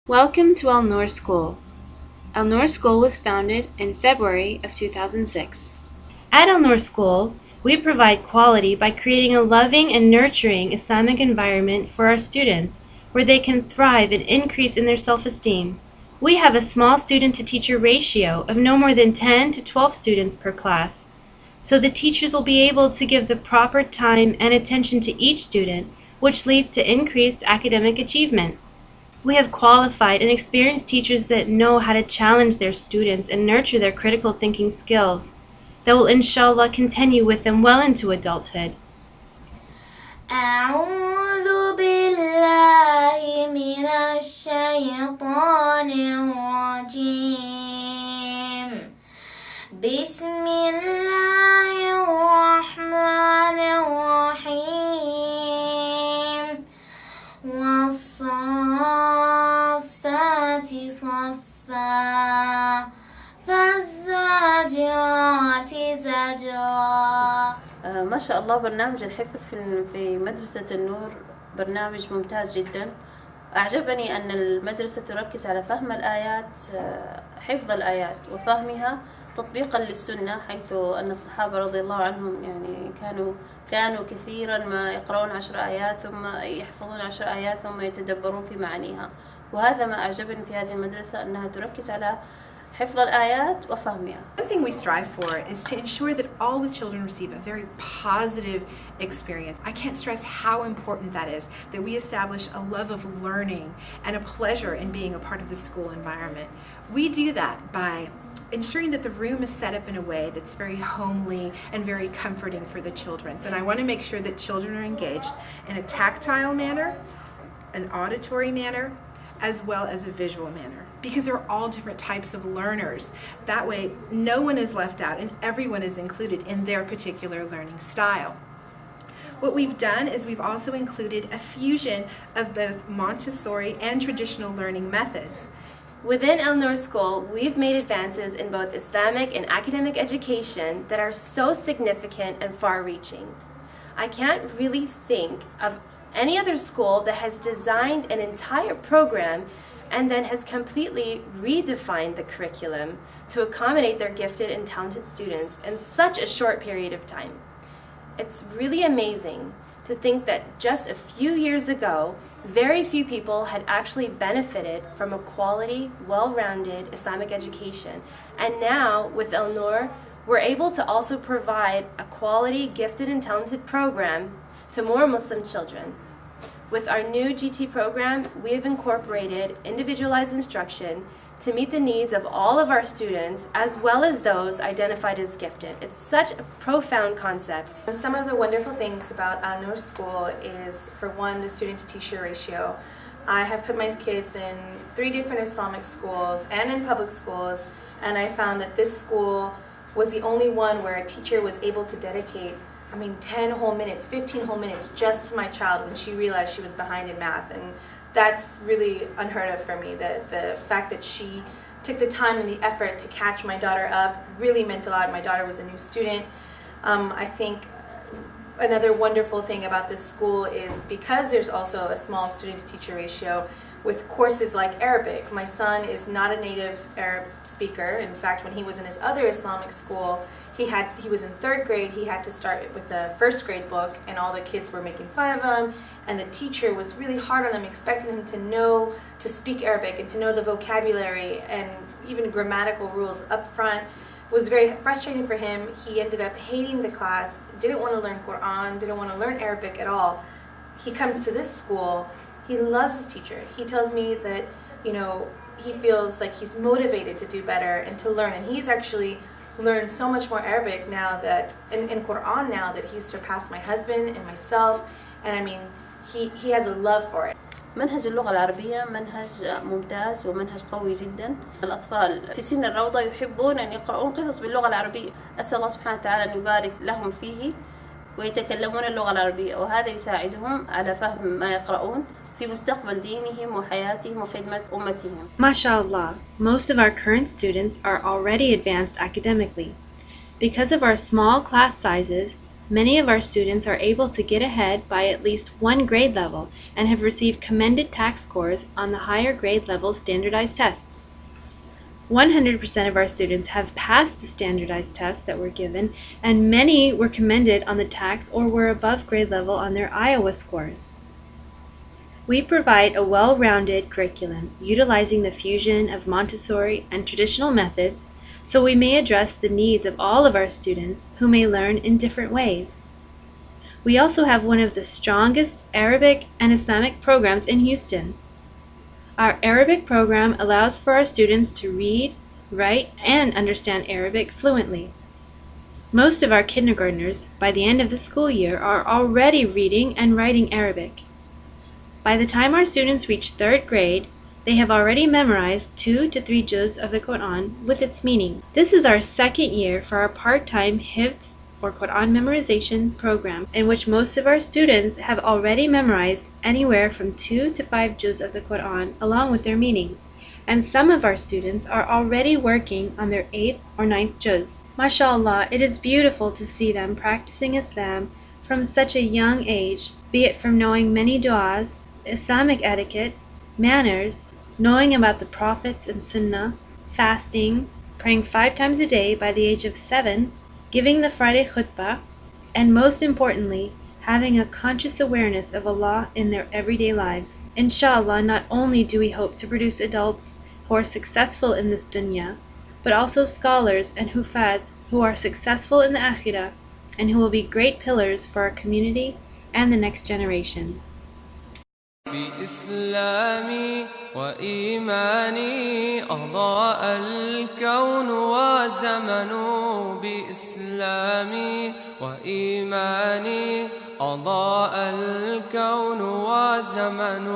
Welcome to Nur School. Nur School was founded in February of 2006. At Nur School, we provide quality by creating a loving and nurturing Islamic environment for our students where they can thrive and increase in their self-esteem. We have a small student-to-teacher ratio of no more than 10 to 12 students per class, so the teachers will be able to give the proper time and attention to each student, which leads to increased academic achievement. We have qualified and experienced teachers that know how to challenge their students and nurture their critical thinking skills that will inshallah continue with them well into adulthood. أعوذ بالله من الشيطان الرجيم بسم الله الرحمن الرحيم والصافات صفا فالزاجرات زجرا. ما شاء الله برنامج الحفظ في مدرسة النور برنامج ممتاز جدا. أعجبني أن المدرسة تركز على فهم الآيات، حفظ الآيات وفهمها تطبيقا للسنة، حيث أن الصحابة رضي الله عنهم يعني كانوا كثيرا ما يقرؤون 10 آيات ثم يحفظون 10 آيات ثم يتدبرون في معانيها، وهذا ما أعجبني في هذه المدرسة أنها تركز على حفظ الآيات وفهمها. One thing we strive for is to ensure that all the children receive a very positive experience. I can't stress how important that is, that we establish a love of learning and a pleasure in being a part of the school environment. We do that by ensuring that the room is set up in a way that's very homely and very comforting for the children. And I want to make sure that children are engaged in a tactile manner, an auditory manner, as well as a visual manner, because they're all different types of learners. That way, no one is left out and everyone is included in their particular learning style. What we've done is we've also included a fusion of both Montessori and traditional learning methods. Within Nur School, we've made advances in both Islamic and academic education that are so significant and far-reaching. I can't really think of any other school that has designed an entire program and then has completely redefined the curriculum to accommodate their gifted and talented students in such a short period of time. It's really amazing to think that just a few years ago, very few people had actually benefited from a quality, well-rounded Islamic education. And now, with Nur, we're able to also provide a quality, gifted, and talented program to more Muslim children. With our new GT program, we have incorporated individualized instruction to meet the needs of all of our students as well as those identified as gifted. It's such a profound concept. Some of the wonderful things about Nur School is, for one, the student-to-teacher ratio. I have put my kids in 3 different Islamic schools and in public schools, and I found that this school was the only one where a teacher was able to dedicate 10 whole minutes, 15 whole minutes just to my child when she realized she was behind in math. And that's really unheard of for me. The fact that she took the time and the effort to catch my daughter up really meant a lot. My daughter was a new student. I think another wonderful thing about this school is because there's also a small student-to-teacher ratio with courses like Arabic. My son is not a native Arab speaker. In fact, when he was in his other Islamic school, he was in 3rd grade, he had to start with the 1st grade book, and all the kids were making fun of him, and the teacher was really hard on him, expecting him to speak Arabic and to know the vocabulary and even grammatical rules up front. It was very frustrating for him. He ended up hating the class, didn't want to learn Quran, didn't want to learn Arabic at all. He comes to this school, he loves his teacher. He tells me that, he feels like he's motivated to do better and to learn, and he's actually learned so much more Arabic now that, in Quran now, that he's surpassed my husband and myself, and he has a love for it. منهج اللغة العربية منهج ممتاز ومنهج قوي جدا. الأطفال في سن الروضة يحبون أن يقرؤون قصص باللغة العربية. أسأل الله سبحانه وتعالى أن يبارك لهم فيه ويتكلمون اللغة العربية، وهذا يساعدهم على فهم ما يقرؤون في مستقبل دينهم وحياتهم وخدمة أمتهم. MashaAllah, most of our current students are already advanced academically. Because of our small class sizes, Many of our students are able to get ahead by at least one grade level and have received commended tax scores on the higher grade level standardized tests. 100% of our students have passed the standardized tests that were given, and many were commended on the tax or were above grade level on their Iowa scores. We provide a well-rounded curriculum utilizing the fusion of Montessori and traditional methods so we may address the needs of all of our students who may learn in different ways. We also have one of the strongest Arabic and Islamic programs in Houston. Our Arabic program allows for our students to read, write, and understand Arabic fluently. Most of our kindergartners, by the end of the school year, are already reading and writing Arabic. By the time our students reach 3rd grade, they have already memorized 2 to 3 juz of the Quran with its meaning. This is our 2nd year for our part-time Hifz or Quran memorization program, in which most of our students have already memorized anywhere from 2 to 5 juz of the Quran along with their meanings, and some of our students are already working on their 8th or 9th juz. MashaAllah, it is beautiful to see them practicing Islam from such a young age, be it from knowing many du'as, Islamic etiquette, manners, knowing about the prophets and Sunnah, fasting, praying 5 times a day by the age of 7, giving the Friday khutbah, and most importantly, having a conscious awareness of Allah in their everyday lives. Inshallah, not only do we hope to produce adults who are successful in this dunya, but also scholars and hufad who are successful in the akhirah and who will be great pillars for our community and the next generation. بإسلامي وإيماني أضاء الكون وزمن بإسلامي وإيماني أضاء الكون وزمن